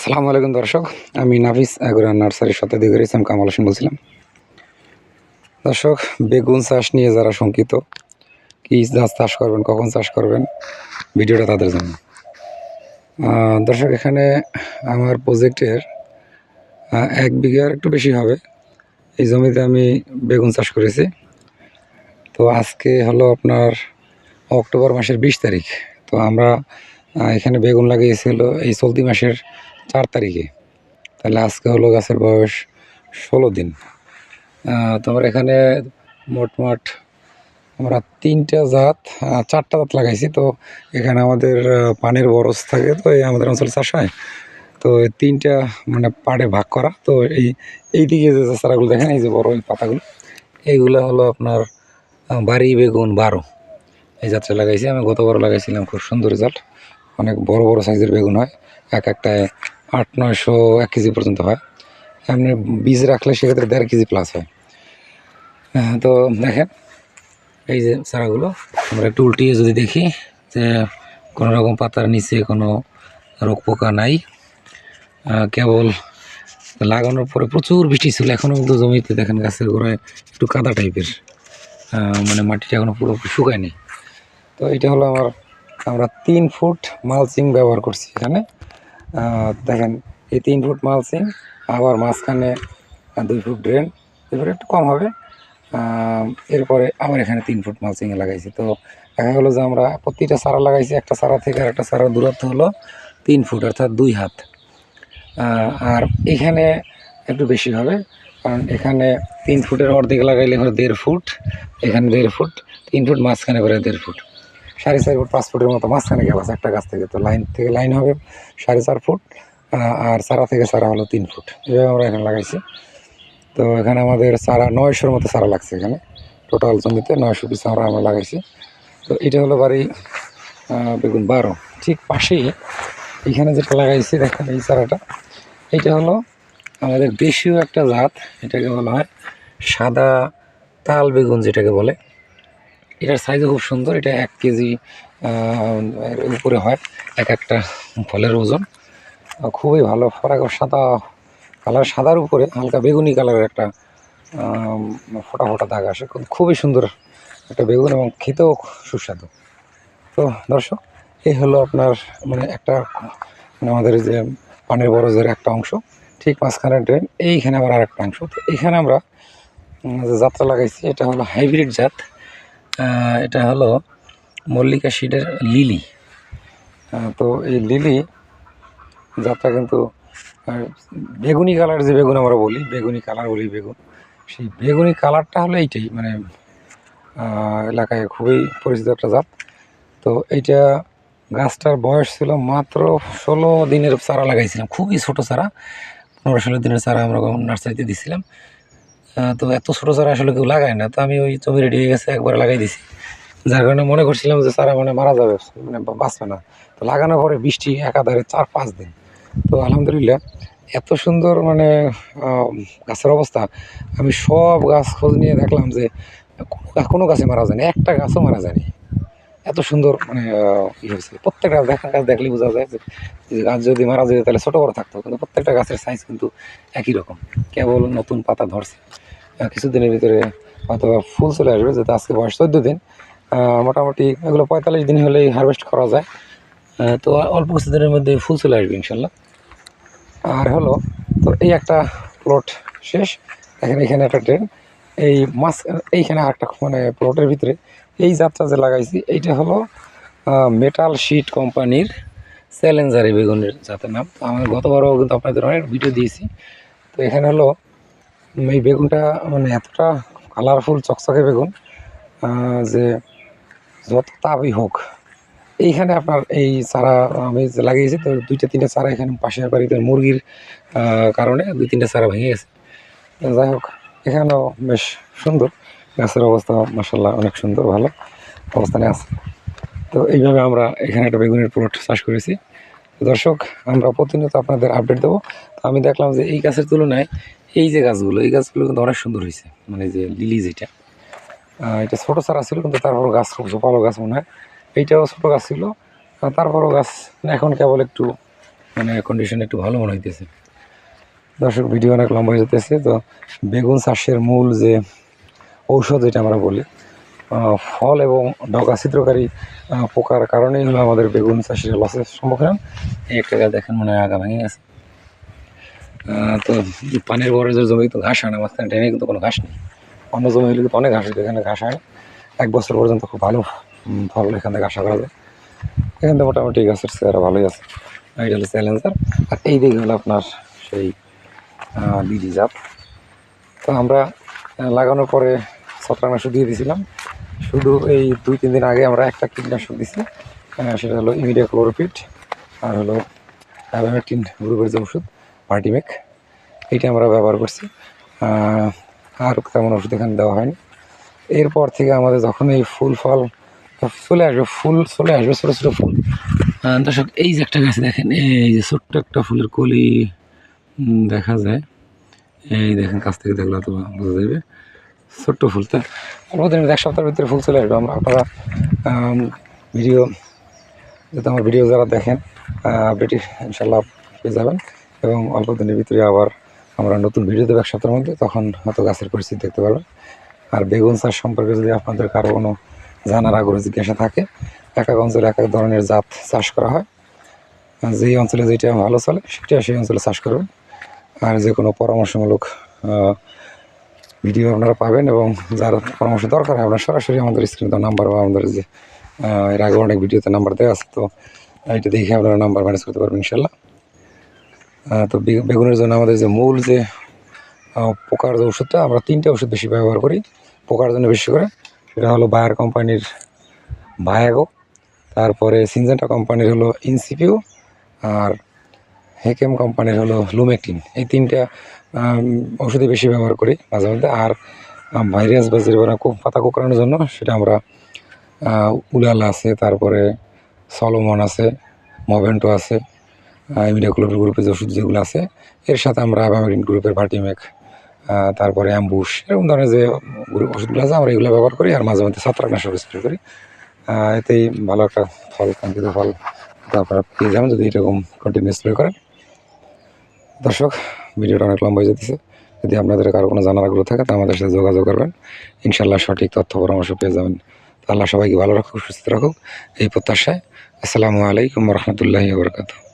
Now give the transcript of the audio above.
আসসালামু আলাইকুম দর্শক, আমি নাফিস এগ্রো নার্সারির সাথে দিকে ইসলাম কামাল হোসেন বলছিলাম। দর্শক, বেগুন চাষ নিয়ে যারা শঙ্কিত, কী গাছ চাষ করবেন, কখন চাষ করবেন, ভিডিওটা তাদের জন্য। দর্শক, এখানে আমার প্রজেক্টের 1 বিঘার একটু বেশি হবে এই জমিতে আমি বেগুন চাষ করেছি। তো আজকে হলো আপনার অক্টোবর মাসের 20 তারিখ। তো আমরা এখানে বেগুন লাগিয়েছিল এই চলতি মাসের 4 তারিখে। তাহলে আজকে হলো গাছের বয়স 16 দিন। তোমার এখানে মোটমাট আমরা 3টা জাত 4টা জাত লাগাইছি। তো এখানে আমাদের পানের বরজ থাকে, তো এই আমাদের অঞ্চলে চাষ হয়। তো এই 3টা মানে পাড়ে ভাগ করা। তো এইদিকে যে চারাগুলো দেখেন, এই যে বড় এই পাতাগুলো, এইগুলো হলো আপনার বাড়ি বেগুন 12 এই জাতটা লাগাইছি। আমি গতবার লাগাইছিলাম, খুব সুন্দর রেজাল্ট। অনেক বড় বড় সাইজের বেগুন হয়, একটায় 800-900 1 কেজি পর্যন্ত হয়। এমনি বীজ রাখলে সেক্ষেত্রে 1.5 কেজি প্লাস হয়। তো দেখেন এই যে চারাগুলো, আমরা একটু উল্টিয়ে যদি দেখি যে কোনো রকম পাতার নিচে কোনো রোগ পোকা নাই। কেবল লাগানোর পরে প্রচুর বৃষ্টি ছিল, এখনও কিন্তু জমিতে দেখেন গাছের গোড়ায় একটু কাদা টাইপের, মানে মাটিটা এখনও পুরো শুকায়নি। তো এটা হলো আমরা 3 ফুট মালচিং ব্যবহার করছি এখানে। দেখেন এই 3 ফুট মালচিং, আবার মাঝখানে 2 ফুট ড্রেন, এবারে একটু কম হবে। এরপরে আবার এখানে 3 ফুট মালচিংয়ে লাগাইছি। তো দেখা গেলো যে আমরা প্রতিটা চারা লাগাইছি, একটা চারা থেকে আর একটা চারার দূরত্ব হলো 3 ফুট, অর্থাৎ 2 হাত। আর এখানে একটু বেশি হবে, কারণ এখানে 3 ফুটের অর্ধেক লাগাইলে করে 1.5 ফুট, এখানে 1.5 ফুট, 3 ফুট মাঝখানে করে 1.5 ফুট, 4.5 ফুট 5 ফুটের মতো মাঝখানে গ্যাপ আছে একটা গাছ থেকে। তো লাইন থেকে লাইন হবে 4.5 ফুট, আর চারা থেকে চারা হলো 3 ফুট। এভাবে আমরা এখানে লাগাইছি। তো এখানে আমাদের চারা 900-র মতো চারা লাগছে। এখানে টোটাল জমিতে 900 পিস আমরা লাগাইছি। তো এটা হলো বাড়ি বেগুন 12। ঠিক পাশেই এখানে যেটা লাগাইছি দেখেন এই চারাটা, এটা হলো আমাদের দেশীয় একটা জাত, এটাকে বলা হয় সাদা তাল বেগুন যেটাকে বলে। এটার সাইজও খুব সুন্দর, এটা 1 কেজি উপরে হয় একটা ফলের ওজন। খুবই ভালো ফরাক, সাদা কালার, সাদার উপরে হালকা বেগুনি কালারের একটা ফোটা ফোটা দাগ আসে। খুবই সুন্দর একটা বেগুন এবং খেতেও সুস্বাদু। তো দর্শক, এই হলো আপনার মানে একটা মানে আমাদের যে পানের বরজের একটা অংশ, ঠিক মাঝখানে ড্রেন, এইখানে আবার আর একটা অংশ। তো এইখানে আমরা যে জাতটা লাগাইছি এটা হলো হাইব্রিড জাত। এটা হলো মল্লিকা সিডের লিলি। তো এই লিলি জাতটা কিন্তু বেগুনি কালার, যে বেগুন আমরা বলি বেগুনি কালার বলি বেগুন, সেই বেগুনি কালারটা হলো এইটাই, মানে এলাকায় খুবই পরিচিত একটা জাত। তো এইটা গাছটার বয়স ছিল মাত্র 16 দিনের চারা লাগাইছিলাম, খুবই ছোটো চারা, 15-16 দিনের চারা আমরা নার্সারিতে দিছিলাম। তো এত ছোটো চারা আসলে কেউ লাগায় না। তো আমি ওই জমি রেডি হয়ে গেছে একবার লাগাই দিছি, যার কারণে মনে করছিলাম যে চারা মানে মারা যাবে, মানে বাঁচবে না। তো লাগানোর পরে বৃষ্টি একাধারে 4-5 দিন। তো আলহামদুলিল্লাহ এত সুন্দর মানে গাছের অবস্থা, আমি সব গাছ খোঁজ নিয়ে দেখলাম যে কোনো গাছে মারা যায়নি, একটা গাছও মারা যায়নি। এত সুন্দর মানে হয়েছে। প্রত্যেকটা গাছ দেখলেই বোঝা যায় যে গাছ যদি মারা যেত তাহলে ছোটো বড়ো থাকতো, কিন্তু প্রত্যেকটা গাছের সাইজ কিন্তু একই রকম। কেবল নতুন পাতা ধরছে, কিছুদিনের ভিতরে হয়তো ফুল চলে আসবে। যেহেতু আজকে বয়স 14 দিন, মোটামুটি এগুলো 45 দিন হলেই হারভেস্ট করা যায়। তো অল্প কিছুদিনের মধ্যে ফুল চলে আসবে ইনশাল্লাহ। আর হলো তো এই একটা প্লট শেষ, দেখেন এখানে একটা ট্রেন, এই মাছ এইখানে আরেকটা মানে প্লটের ভিতরে এই জাতটা যে লাগাইছি এইটা হলো মেটাল শিট কোম্পানির চ্যালেঞ্জার এই বেগুনের জাতের নাম। তো আমি গতবারও কিন্তু আপনাদের অনেক ভিডিও দিয়েছি। তো এখানে হলো এই বেগুনটা মানে এতটা কালারফুল চকচকে বেগুন যে যত তাপই হোক, এইখানে আপনার এই চারা আমি লাগিয়েছি। তো 2-3টা চারা এখানে পাশের বাড়িতে মুরগির কারণে 2-3টা চারা ভেঙে গেছে। যাই হোক, এখানেও বেশ সুন্দর, গাছের অবস্থা মাশাআল্লাহ অনেক সুন্দর, ভালো অবস্থানে আছে। তো এইভাবে আমরা এখানে একটা বেগুনের প্লট চাষ করেছি। দর্শক, আমরা প্রতিনিয়ত আপনাদের আপডেট দেবো। তো আমি দেখলাম যে এই গাছের তুলনায় এই যে গাছগুলো, এই গাছগুলো কিন্তু অনেক সুন্দর হয়েছে। মানে যে লিলি যেটা, এটা ছোটো চারা ছিল, কিন্তু তারপরও গাছ খুব ভালো গাছ মনে হয়। এইটাও ছোটো গাছ ছিল, তারপরও গাছ এখন কেবল একটু মানে কন্ডিশন একটু ভালো মনে হইতেছে। দর্শক ভিডিও অনেক লম্বা হয়ে যেতেছে। তো বেগুন চাষের মূল যে ঔষধ যেটা আমরা বলি, ফল এবং ডগা ছিদ্রকারী পোকার কারণেই হলো আমাদের বেগুন চাষের লসের সম্মুখীন। এই একটা গাছ দেখেন মনে হয় আগা ভেঙে গেছে। তো পানির বরের যে জমি তো ঘাস হয় না, মাঝখানে টেনে কিন্তু কোনো ঘাস নেই। অন্য জমি হলে কিন্তু অনেক ঘাস হইতো, এখানে ঘাস হয় না। 1 বছর পর্যন্ত খুব ভালো ফল এখান থেকে আশা করা যায়। এখান থেকে মোটামুটি গাছের চেহারা ভালোই আছে। এইটা হলো চ্যালেঞ্জার, আর এই দিকে হলো আপনার সেই বিডি জাত। তো আমরা লাগানোর পরে ছত্রাকনাশক দিয়ে দিয়েছিলাম। শুধু এই 2-3 দিন আগে আমরা একটা কীটনাশক দিছি, সেটা হলো ইমিডাক্লোরোপিড, আর হলো অ্যাবামেকটিন গ্রুপের যে ওষুধ পার্টিমেক, এইটা আমরা ব্যবহার করছি। আর তেমন ওষুধ এখানে দেওয়া হয়নি। এরপর থেকে আমাদের যখন এই ফুল ফল চলে আসবে, ছোটো ছোটো ফুল। দর্শক এই যে একটা গাছ দেখেন, এই যে ছোট্ট একটা ফুলের কলি দেখা যায়, এই দেখেন কাছ থেকে দেখলে তো বোঝা যাবে ছোট্ট ফুল। তা অল্প দিনের 1 সপ্তাহের ভিতরে ফুল চলে আসবে। আপনারা ভিডিও যাতে আমার ভিডিও যারা দেখেন আপডেট ইনশাল্লাহ পেয়ে যাবেন, এবং অল্প দিনের ভিতরে আবার আমরা নতুন ভিডিও দেবো 1 সপ্তাহের মধ্যে, তখন হয়তো গাছের পরিস্থিতি দেখতে পারবেন। আর বেগুন চাষ সম্পর্কে যদি আপনাদের কারো কোনো জানার আগ্রহ জিজ্ঞাসা থাকে, এক এক অঞ্চলে এক এক ধরনের জাত চাষ করা হয়। যেই অঞ্চলে যেটা ভালো চলে সেটা সেই অঞ্চলে চাষ করবেন। আর যে কোনো পরামর্শমূলক ভিডিও আপনারা পাবেন, এবং যার পরামর্শ দরকার হয় আপনারা সরাসরি আমাদের স্ক্রিনে নাম্বার বা আমাদের যে এর আগে অনেক ভিডিওতে নাম্বার দেওয়া আছে, তো এটা দেখে আপনারা নাম্বার ম্যানেজ করতে পারবেন ইনশাল্লাহ। তো বেগুনের জন্য আমাদের যে মূল যে পোকার যে ওষুধটা, আমরা 3টে ওষুধ বেশি ব্যবহার করি পোকার জন্য বেশি করে। সেটা হলো বায়ার কোম্পানির ভায়াগো, তারপরে সিনজেন্টা কোম্পানির হলো ইনসিপিউ, আর হেকেম কোম্পানির হলো লুমেকটিন। এই 3টা ওষুধই বেশি ব্যবহার করি মাঝে মধ্যে। আর ভাইরাস বা যে পাতা কোঁকড়ানোর জন্য সেটা আমরা উলালা আছে, তারপরে সলোমন আছে, মভেন্টো আছে, ইমিডাক্লোরোপিড গ্রুপের যে ওষুধ যেগুলো আছে, এর সাথে আমরা অ্যাবামেকটিন গ্রুপের ভার্টিমেক, তারপরে অ্যাম্বুশ, এরকম ধরনের যে ওষুধগুলো আছে আমরা এগুলো ব্যবহার করি। আর মাঝে মধ্যে ছত্রাকনাশক স্প্রে করি। এতেই ভালো একটা ফল, কাঙ্ক্ষিত ফল আপনারা পেয়ে যাবেন যদি এরকম কন্টিনিউ স্প্রে করেন। দর্শক ভিডিওটা অনেক লম্বা হয়ে যেতেছে। যদি আপনাদের কারো কোনো জানার আগ্রহ থাকে তা আমাদের সাথে যোগাযোগ করবেন, ইনশাল্লাহ সঠিক তথ্য পরামর্শ পেয়ে যাবেন। আল্লাহ সবাইকে ভালো রাখুক, সুস্থ রাখুক, এই প্রত্যাশায়। আসসালামু আলাইকুম রহমতুল্লাহি ওয়া বারাকাতুহু।